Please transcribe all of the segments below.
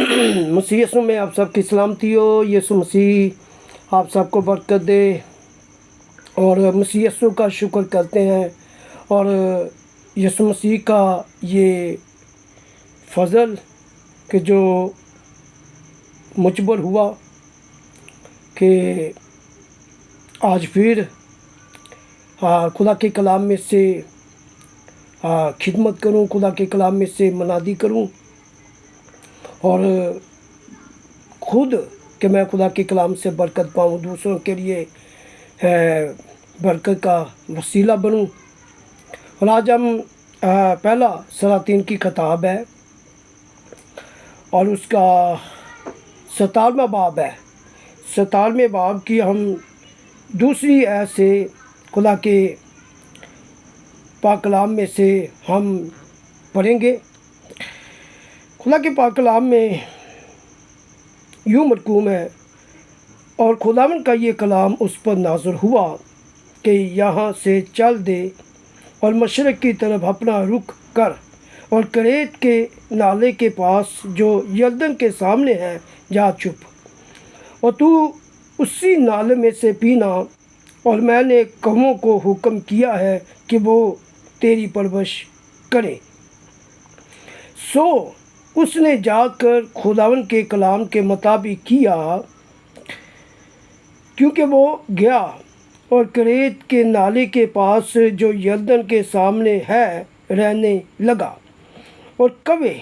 मसीह यीशु में आप सबकी सलामती हो। यीशु मसीह आप सबको बरकत दे और मसीह यीशु का शुक्र करते हैं। और यीशु मसीह का ये फजल कि जो मुझ पर हुआ कि आज फिर खुदा के कलाम में से खिदमत करूं, खुदा के कलाम में से मनादी करूं और खुद कि मैं खुदा के कलाम से बरकत पाऊँ, दूसरों के लिए बरकत का वसीला बनूं। और आज हम पहला सलातीन की किताब है और उसका 17वां बाब है। 17वें बाब की हम दूसरी आयत से खुदा के पाक कलाम में से हम पढ़ेंगे। खुदा के पाक कलाम में यूँ मरकूम है, और खुदावन का ये कलाम उस पर नाज़िल हुआ कि यहाँ से चल दे और मशरक़ की तरफ अपना रुख कर और करेत के नाले के पास जो यरदन के सामने है जा छुप, और तू उसी नाले में से पीना, और मैंने कौमों को हुक्म किया है कि वो तेरी परवरिश करें। सो उसने जाकर खुदावन के कलाम के मुताबिक किया, क्योंकि वो गया और करेत के नाले के पास जो यरदन के सामने है रहने लगा, और कवे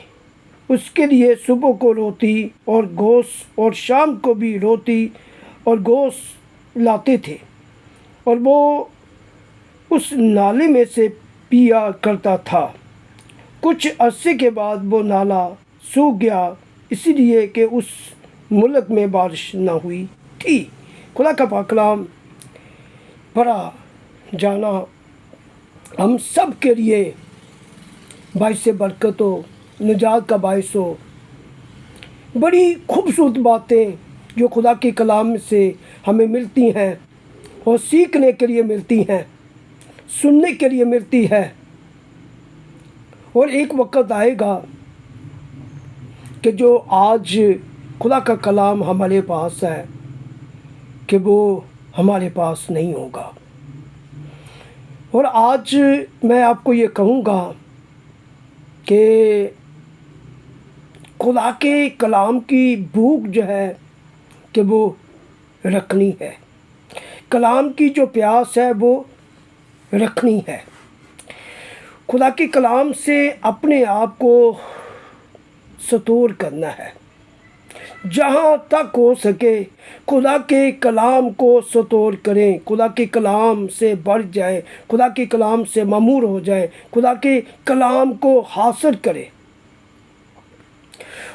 उसके लिए सुबह को रोटी और गोश्त और शाम को भी रोटी और गोश्त लाते थे, और वो उस नाले में से पिया करता था। कुछ अरसे के बाद वो नाला सूख गया, इसलिए कि उस मुल्क में बारिश ना हुई थी। खुदा का पाक कलाम पढ़ा जाना हम सब के लिए बाइस बरकत हो, निजात का बाइस हो। बड़ी खूबसूरत बातें जो खुदा के कलाम से हमें मिलती हैं और सीखने के लिए मिलती हैं, सुनने के लिए मिलती है। और एक वक्त आएगा कि जो आज खुदा का कलाम हमारे पास है कि वो हमारे पास नहीं होगा। और आज मैं आपको ये कहूँगा कि खुदा के कलाम की भूख जो है कि वो रखनी है, कलाम की जो प्यास है वो रखनी है। खुदा के कलाम से अपने आप को सतूर करना है, जहाँ तक हो सके खुदा के कलाम को सतूर करें, खुदा के कलाम से बढ़ जाए, खुदा के कलाम से ममूर हो जाए, खुदा के कलाम को हासिल करें।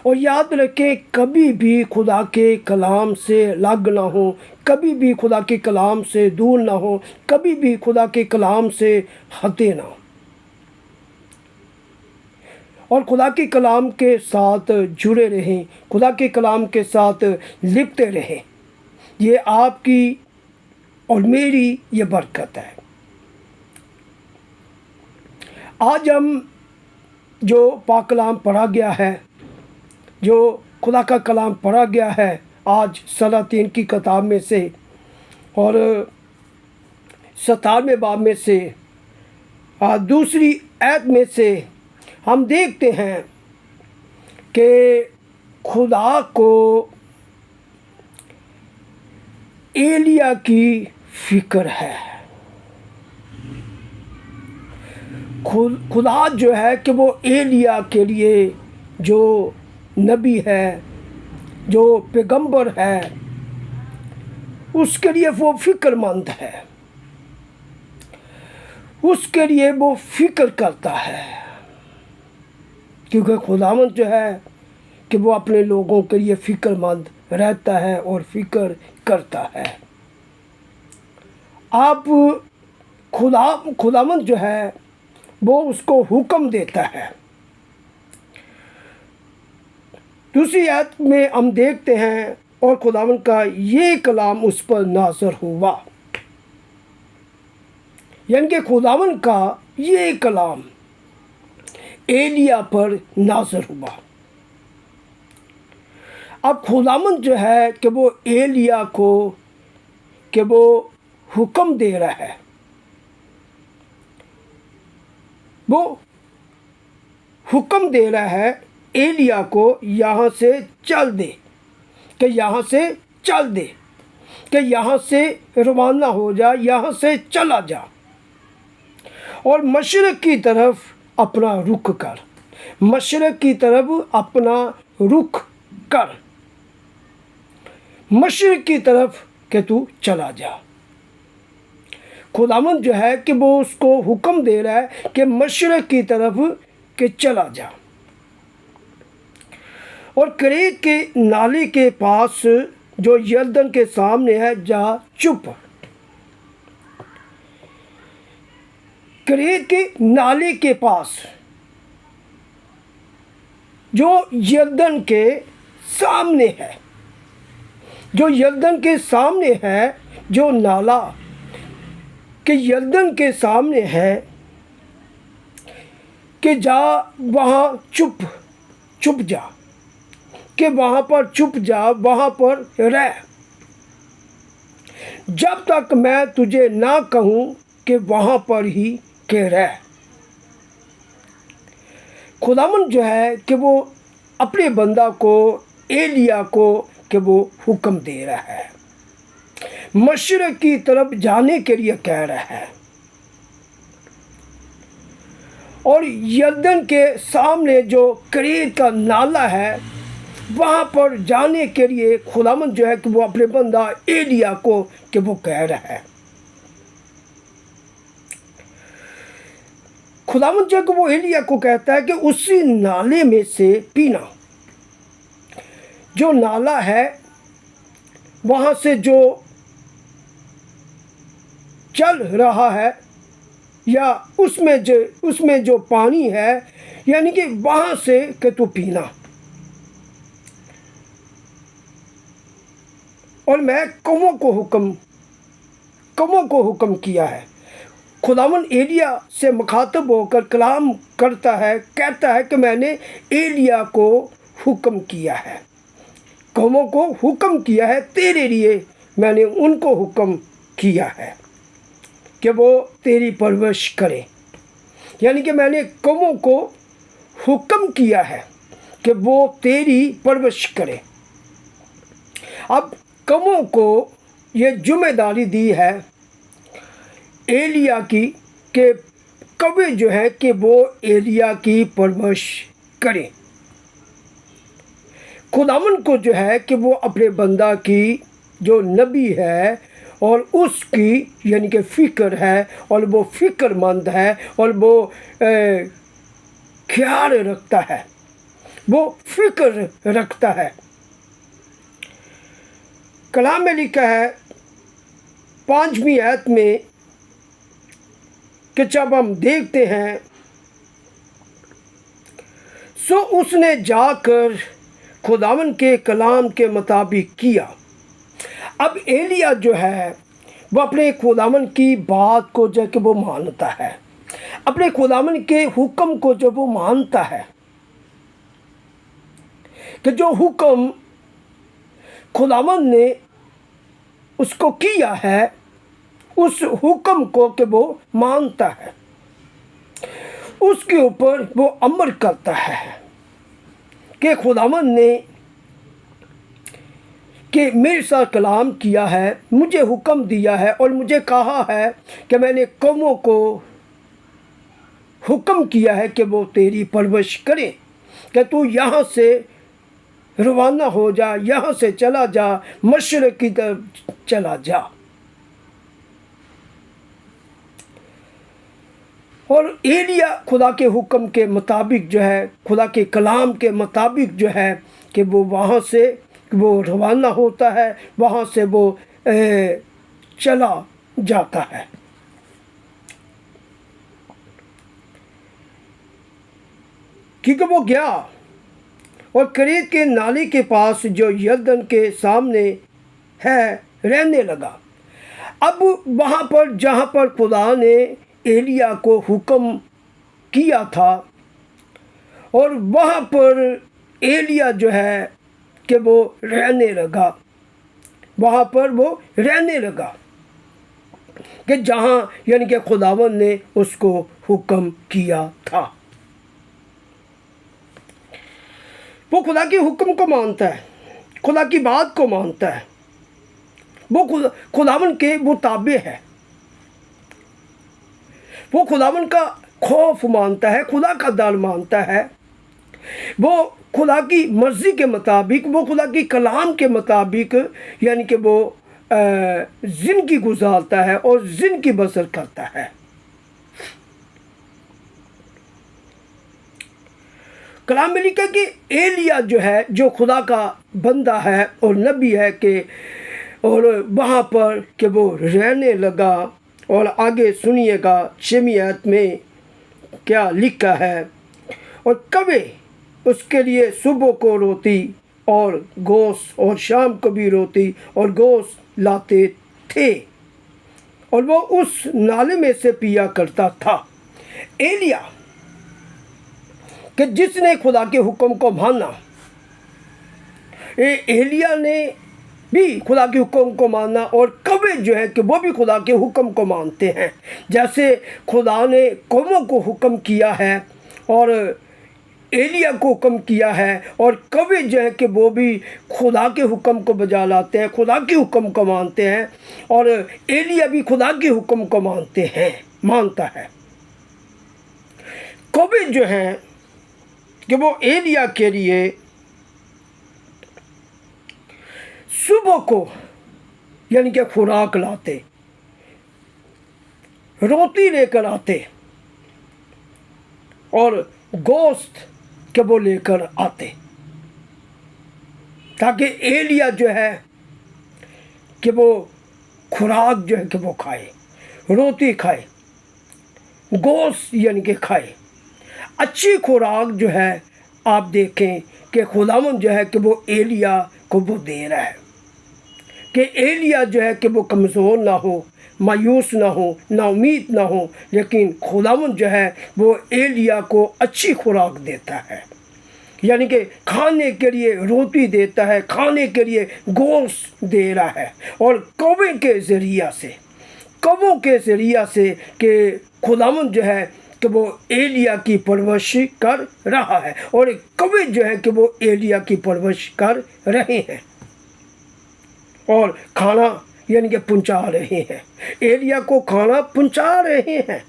और याद रखें, कभी भी खुदा के कलाम से लग ना हो, कभी भी खुदा के कलाम से दूर ना हो, कभी भी खुदा के कलाम से हटे ना हो, और खुदा के कलाम के साथ जुड़े रहें, खुदा के कलाम के साथ लिपटे रहें। ये आपकी और मेरी ये बरकत है। आज हम जो पाक कलाम पढ़ा गया है, जो खुदा का कलाम पढ़ा गया है आज सलातीन की किताब में से और 17वें बाब में से दूसरी आयत में से हम देखते हैं कि खुदा को एलिया की फिक्र है। खुदा जो है कि वो एलिया के लिए, जो नबी है, जो पैगंबर है, उसके लिए वो फिक्रमंद है, उसके लिए वो फिक्र करता है। क्योंकि खुदावंद जो है कि वो अपने लोगों के लिए फिक्रमंद रहता है और फिक्र करता है। आप खुदावंद जो है वो उसको हुक्म देता है। दूसरी आयत में हम देखते हैं, और खुदावंद का ये कलाम उस पर नाज़िल हुआ, यानी कि खुदावंद का ये कलाम एलिया पर नाज़िल हुआ। अब खुदावंद जो है कि वो एलिया को कि वो हुक्म दे रहा है, वो हुक्म दे रहा है एलिया को यहाँ से चल दे, कि यहाँ से चल दे, कि यहाँ से रवाना हो जा, यहाँ से चला जा और मशरक़ की तरफ अपना रुख कर, मशरक़ की तरफ अपना रुख कर, मशरक़ की तरफ कि तू चला जा। खुदावंद जो है कि वो उसको हुक्म दे रहा है कि मशरक़ की तरफ कि चला जा और करेत के नाले के पास जो यरदन के सामने है जा चुप। करेत के नाले के पास जो यरदन के सामने है, जो यरदन के सामने है, जो नाला के यरदन के सामने है, कि जा वहाँ चुप जा, कि वहाँ पर चुप जा, वहाँ पर रह, जब तक मैं तुझे ना कहूँ कि वहाँ पर ही के रह। खुदावंद जो है कि वो अपने बंदा को एलिया को कि वो हुक्म दे रहा है, मशरक़ की तरफ जाने के लिए कह रहा है और यरदन के सामने जो करेत का नाला है वहाँ पर जाने के लिए खुदावंद जो है कि वो अपने बंदा एलिया को कि वो कह रहा है। खुदावंद जो है कि वो एलिया को कहता है कि उसी नाले में से पीना। जो नाला है वहाँ से जो चल रहा है या उसमें जो पानी है, यानी कि वहाँ से कि तू पीना। और मैं कौमों को हुक्म किया है। खुदावंद एलिया से मुखातब होकर कलाम करता है, कहता है कि मैंने एलिया को हुक्म किया है, कौमों को हुक्म किया है, तेरे लिए मैंने उनको हुक्म किया है कि वो तेरी परवरिश करें। यानी कि मैंने कौमों को हुक्म किया है कि वो तेरी परवरिश करें। अब कौमों को ये जिम्मेदारी दी है एलिया की कि कवि जो है कि वो एलिया की परवरिश करें। खुदावंद को जो है कि वो अपने बंदा की जो नबी है और उसकी यानी कि फ़िक्र है और वो फ़िक्रमंद है और वो ख्याल रखता है, वो फ़िक्र रखता है। कलाम में लिखा है 5वीं आयत में कि जब हम देखते हैं सो उसने जाकर खुदावंद के कलाम के मुताबिक किया। अब एलिया जो है वो अपने खुदावंद की बात को जो कि वो मानता है, अपने खुदावंद के हुक्म को जो वो मानता है कि जो हुक्म खुदावंद ने उसको किया है उस हुक्म को कि वो मानता है, उसके ऊपर वो अमल करता है कि खुदावंद ने कि मेरे साथ कलाम किया है, मुझे हुक्म दिया है और मुझे कहा है कि मैंने कौमों को हुक्म किया है कि वो तेरी परवरिश करें, कि तू यहाँ से रवाना हो जा, यहाँ से चला जा, मशरक़ की तरफ चला जा। और एलिया खुदा के हुक्म के मुताबिक जो है, खुदा के कलाम के मुताबिक जो है कि वो वहाँ से वो रवाना होता है, वहाँ से वो चला जाता है। क्योंकि वो गया और करेत के नाले के पास जो यरदन के सामने है रहने लगा। अब वहाँ पर जहाँ पर खुदा ने एलिया को हुक्म किया था और वहाँ पर एलिया जो है कि वो रहने लगा, वहाँ पर वो रहने लगा कि जहाँ यानी कि खुदावंद ने उसको हुक्म किया था। वो खुदा के हुक्म को मानता है, खुदा की बात को मानता है, वो खुदावंद के मुताबिक है, वो खुदावंद का खौफ मानता है, खुदा का डर मानता है, वो खुदा की मर्ज़ी के मुताबिक, वो खुदा की कलाम के मुताबिक यानी कि वो ज़िंदगी गुजारता है और ज़िंदगी बसर करता है। कलाम में लिखा कि एलिया जो है, जो खुदा का बंदा है और नबी है कि और वहाँ पर कि वो रहने लगा। और आगे सुनिएगा 6वीं आयत में क्या लिखा है, और कभी उसके लिए सुबह को रोटी और गोश्त और शाम को भी रोटी और गोश्त लाते थे, और वो उस नाले में से पिया करता था। एलिया कि जिसने खुदा के हुक्म को माना, एलिया ने भी खुदा के हुक्म को माना, और कभी जो है कि वो भी खुदा के हुक्म को मानते हैं। जैसे खुदा ने कौमों को हुक्म किया है और एलिया को हुक्म किया है, और कभी जो है कि वो भी खुदा के हुक्म को बजा लाते हैं, खुदा के हुक्म को मानते हैं, और एलिया भी खुदा के हुक्म को मानता है। कभी जो है कि वो एलिया के लिए सुबह को यानी कि खुराक लाते, रोटी लेकर आते और गोश्त के वो लेकर आते, ताकि एलिया जो है कि वो खुराक जो है कि वो खाए, रोटी खाए, गोश्त यानी कि खाए। अच्छी खुराक जो है आप देखें कि खुदावंद जो है कि वो एलिया को वो दे रहा है, कि एलिया जो है कि वो कमज़ोर ना हो, मायूस ना हो, ना उम्मीद ना हो, लेकिन खुदावंद जो है वो एलिया को अच्छी खुराक देता है, यानी कि खाने के लिए रोटी देता है, खाने के लिए गोश्त दे रहा है। और कौवे के ज़रिया से, कौवों के ज़रिया से कि खुदावंद जो है कि वो एलिया की परवरिश कर रहा है, और कौवे जो है कि वो एलिया की परवरिश कर रहे हैं और खाना यानी कि पहुंचा रहे हैं, एलिया को खाना पहुंचा रहे हैं।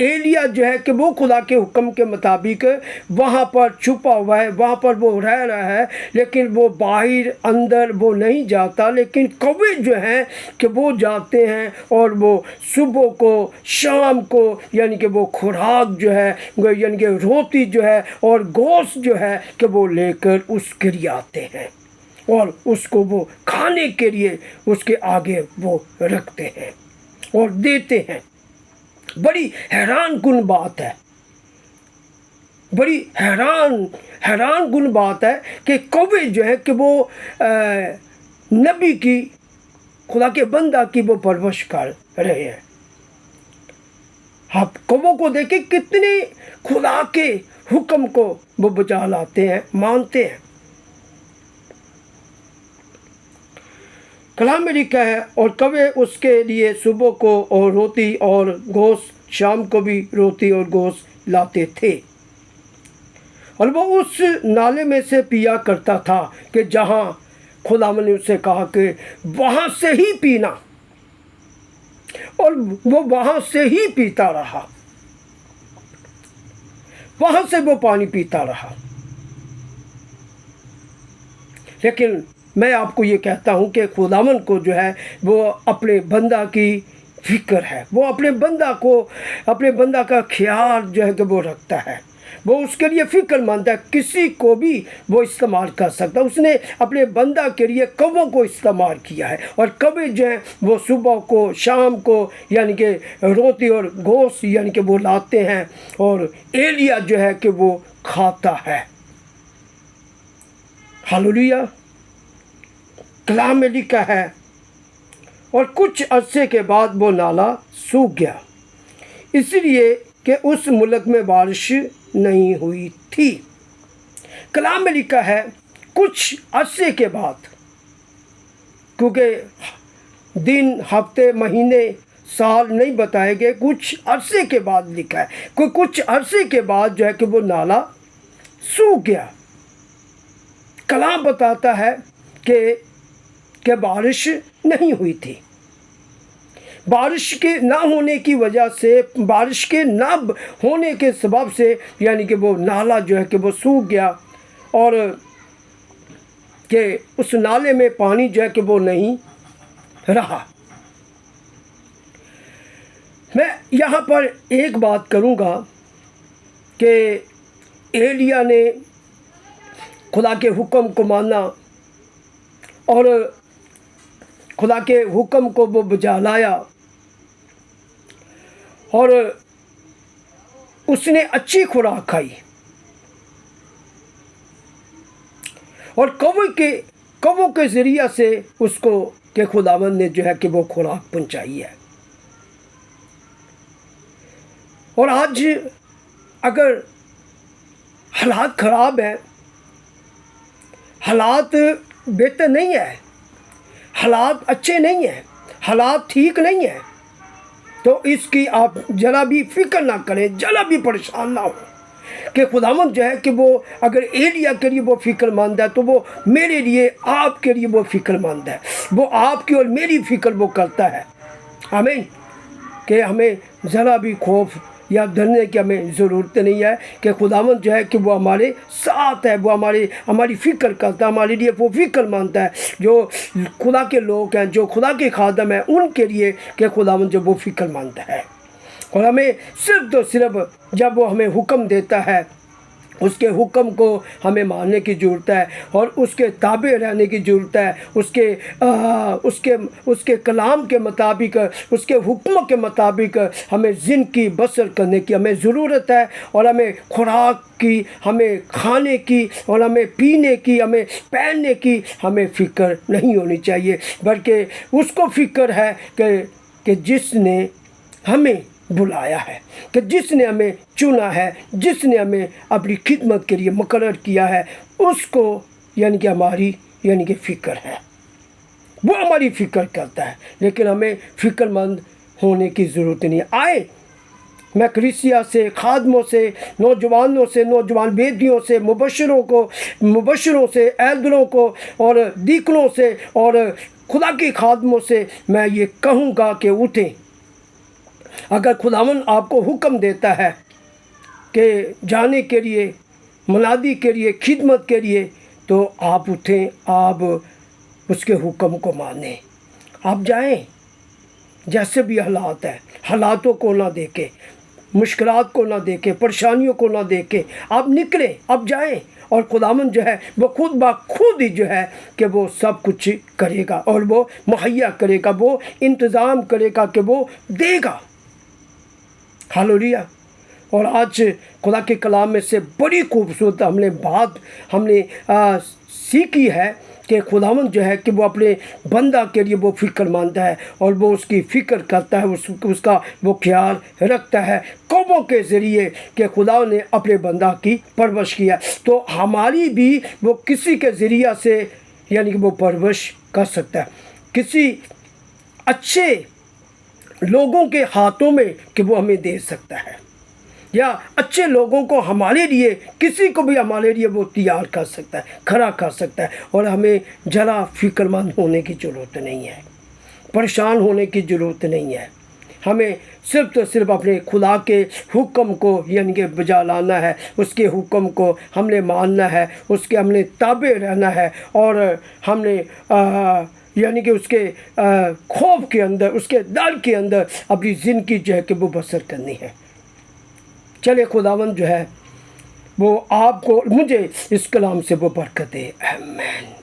एलिया जो है कि वो खुदा के हुक्म के मुताबिक वहाँ पर छुपा हुआ है, वहाँ पर वो रह रहा है, लेकिन वो बाहर अंदर वो नहीं जाता, लेकिन कौवे जो हैं कि वो जाते हैं और वो सुबह को शाम को यानी कि वो खुराक जो है यानी कि रोटी जो है और गोश्त जो है कि वो लेकर उसके लिए आते हैं और उसको वो खाने के लिए उसके आगे वो रखते हैं और देते हैं। बड़ी हैरान कुन बात है, बड़ी हैरान कुन बात है कि कौवे जो है कि वो नबी की, खुदा के बंदा की वो परवरिश कर रहे हैं। आप कौवों को देखें कितने खुदा के हुक्म को वो बचा लाते हैं, मानते हैं। कलाम में लिखा है, और कौवे उसके लिए सुबह को और रोटी और गोश्त, शाम को भी रोटी और गोश्त लाते थे, और वो उस नाले में से पिया करता था कि जहाँ खुदावंद ने उससे कहा कि वहाँ से ही पीना, और वो वहाँ से ही पीता रहा, वहाँ से वो पानी पीता रहा। लेकिन मैं आपको ये कहता हूँ कि खुदावंद को जो है वो अपने बंदा की फिक्र है, वो अपने बंदा का ख्याल जो है कि वो रखता है, वो उसके लिए फ़िक्रमंद है, किसी को भी वो इस्तेमाल कर सकता है। उसने अपने बंदा के लिए कौवों को इस्तेमाल किया है, और कौवे जो है वो सुबह को शाम को यानी कि रोटी और गोश्त यानी कि वो लाते हैं, और एलिया जो है कि वो खाता है। हालेलुया। कलाम में लिखा है, और कुछ अरसे के बाद वो नाला सूख गया, इसलिए कि उस मुल्क में बारिश नहीं हुई थी। कलाम में लिखा है, कुछ अरसे के बाद, क्योंकि दिन, हफ्ते, महीने, साल नहीं बताए गए, कुछ अरसे के बाद लिखा है, कुछ अरसे के बाद जो है कि वो नाला सूख गया। कलाम बताता है कि बारिश नहीं हुई थी। बारिश के ना होने की वजह से, बारिश के ना होने के सबब से यानी कि वो नाला जो है कि वो सूख गया और कि उस नाले में पानी जो है कि वो नहीं रहा। मैं यहाँ पर एक बात करूँगा कि एलिया ने खुदा के हुक्म को माना और खुदा के हुक्म को वो बजा लाया और उसने अच्छी खुराक खाई और कौवों के ज़रिया से उसको के खुदावंद ने जो है कि वो खुराक पहुंचाई है। और आज अगर हालात ख़राब हैं, हालात बेहतर नहीं है, हालात अच्छे नहीं हैं, हालात ठीक नहीं हैं, तो इसकी आप ज़रा भी फिक्र ना करें, ज़रा भी परेशान ना हो कि खुदावंद जो है कि वो अगर एलिया के लिए वो फ़िक्रमंद है तो वो मेरे लिए, आपके लिए वो फ़िक्रमंद है। वो आपकी और मेरी फ़िक्र वो करता है। आमीन। कि हमें ज़रा भी खौफ या डरने की हमें ज़रूरत नहीं है कि खुदावंद जो है कि वो हमारे साथ है, वो हमारी फ़िक्र करता है, हमारे लिए वो फ़िक्रमंद है। जो खुदा के लोग हैं, जो खुदा के खादम हैं, उनके लिए कि खुदावंद जो वो फ़िक्रमंद है। और हमें सिर्फ तो सिर्फ जब वो हमें हुक्म देता है, उसके हुक्म को हमें मानने की ज़रूरत है और उसके ताबे रहने की ज़रूरत है। उसके कलाम के मुताबिक, उसके हुक्म के मुताबिक हमें ज़िंदगी बसर करने की हमें ज़रूरत है। और हमें खुराक की, हमें खाने की और हमें पीने की, हमें पहनने की हमें फ़िक्र नहीं होनी चाहिए, बल्कि उसको फ़िक्र है कि जिसने हमें बुलाया है, कि जिसने हमें चुना है, जिसने हमें अपनी खिदमत के लिए मुकर्रर किया है, उसको यानी कि हमारी यानी कि फ़िक्र है, वो हमारी फ़िक्र करता है। लेकिन हमें फ़िक्रमंद होने की ज़रूरत नहीं आए। मैं कलीसिया से, खादमों से, नौजवानों से, नौजवान बेदियों से, मुबशरों से, एल्डरों को और दीकनों से और खुदा के खादमों से मैं ये कहूँगा कि उठें। अगर खुदावंद आपको हुक्म देता है कि जाने के लिए, मुनादी के लिए, खिदमत के लिए, तो आप उठें, आप उसके हुक्म को मानें, आप जाएं। जैसे भी हालात हैं, हालातों को ना देखें, मुश्किलात को ना देखें, परेशानियों को ना देखें, आप निकलें, आप जाएं। और खुदावंद जो है वो खुद ही जो है कि वो सब कुछ करेगा और वो मुहैया करेगा, वो इंतज़ाम करेगा कि वो देगा। हालेलुया। और आज खुदा के कलाम में से बड़ी खूबसूरत हमने सीखी है कि खुदावंद जो है कि वो अपने बंदा के लिए वो फ़िक्रमंद है और वो उसकी फ़िक्र करता है, उसका वो ख्याल रखता है। कौमों के ज़रिए कि खुदा ने अपने बंदा की परवरिश किया, तो हमारी भी वो किसी के ज़रिए से यानी कि वो परवरिश कर सकता है, किसी अच्छे लोगों के हाथों में कि वो हमें दे सकता है, या अच्छे लोगों को हमारे लिए, किसी को भी हमारे लिए वो तैयार कर सकता है, खड़ा कर सकता है। और हमें ज़रा फ़िक्रमंद होने की ज़रूरत नहीं है, परेशान होने की ज़रूरत नहीं है। हमें सिर्फ तो सिर्फ अपने खुदा के हुक्म को यानी कि बजा लाना है, उसके हुक्म को हमने मानना है, उसके हमने ताबे रहना है और हमने यानी कि उसके खौफ के अंदर, उसके डर के अंदर अपनी ज़िंदगी जो है कि वो बसर करनी है। चले खुदावंद जो है वो आपको, मुझे इस कलाम से वो बरकत दे। आमीन।